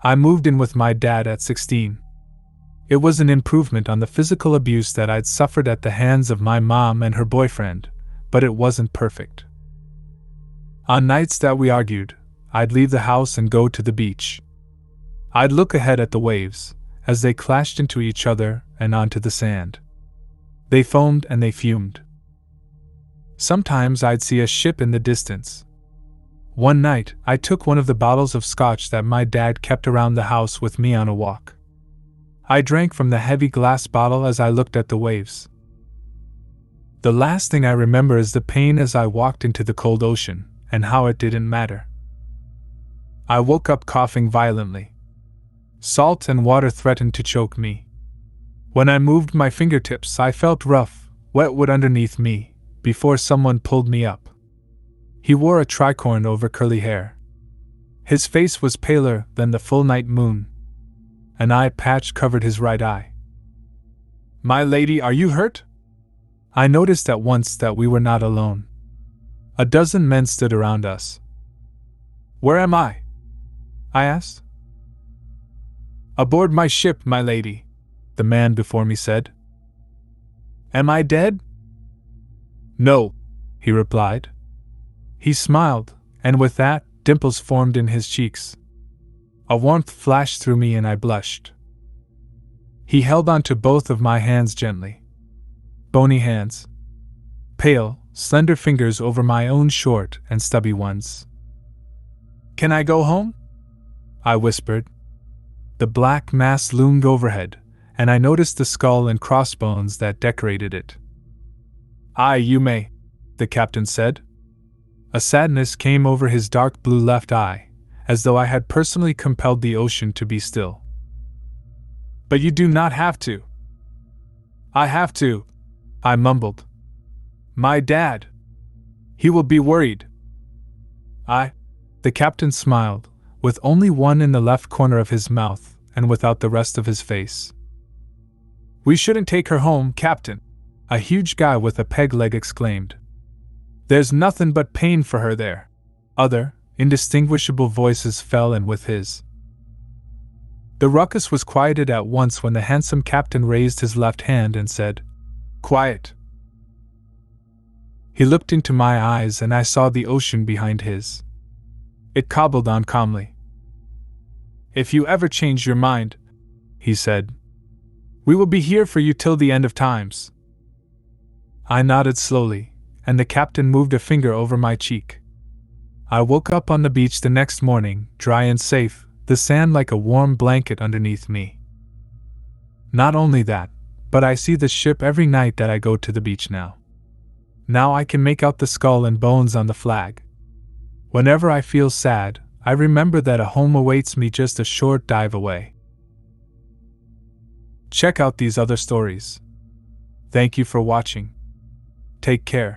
I moved in with my dad at 16. It was an improvement on the physical abuse that I'd suffered at the hands of my mom and her boyfriend, but it wasn't perfect. On nights that we argued, I'd leave the house and go to the beach. I'd look ahead at the waves, as they clashed into each other and onto the sand. They foamed and they fumed. Sometimes I'd see a ship in the distance. One night, I took one of the bottles of scotch that my dad kept around the house with me on a walk. I drank from the heavy glass bottle as I looked at the waves. The last thing I remember is the pain as I walked into the cold ocean, and how it didn't matter. I woke up coughing violently. Salt and water threatened to choke me. When I moved my fingertips, I felt rough, wet wood underneath me, before someone pulled me up. He wore a tricorn over curly hair. His face was paler than the full night moon. An eye patch covered his right eye. "My lady, are you hurt?" I noticed at once that we were not alone. A dozen men stood around us. "Where am I?" I asked. "Aboard my ship, my lady," the man before me said. "Am I dead?" "No," he replied. He smiled, and with that, dimples formed in his cheeks. A warmth flashed through me and I blushed. He held onto both of my hands gently. Bony hands. Pale, slender fingers over my own short and stubby ones. "Can I go home?" I whispered. The black mass loomed overhead, and I noticed the skull and crossbones that decorated it. "Aye, you may," the captain said. A sadness came over his dark blue left eye, as though I had personally compelled the ocean to be still. "But you do not have to." "I have to," I mumbled. "My dad. He will be worried." The captain smiled, with only one in the left corner of his mouth and without the rest of his face. "We shouldn't take her home, Captain," a huge guy with a peg leg exclaimed. "There's nothing but pain for her there." Other, indistinguishable voices fell in with his. The ruckus was quieted at once when the handsome captain raised his left hand and said, "Quiet." He looked into my eyes and I saw the ocean behind his. It cobbled on calmly. "If you ever change your mind," he said, "we will be here for you till the end of times." I nodded slowly, and the captain moved a finger over my cheek. I woke up on the beach the next morning, dry and safe, the sand like a warm blanket underneath me. Not only that, but I see the ship every night that I go to the beach now. Now I can make out the skull and bones on the flag. Whenever I feel sad, I remember that a home awaits me just a short dive away. Check out these other stories. Thank you for watching. Take care.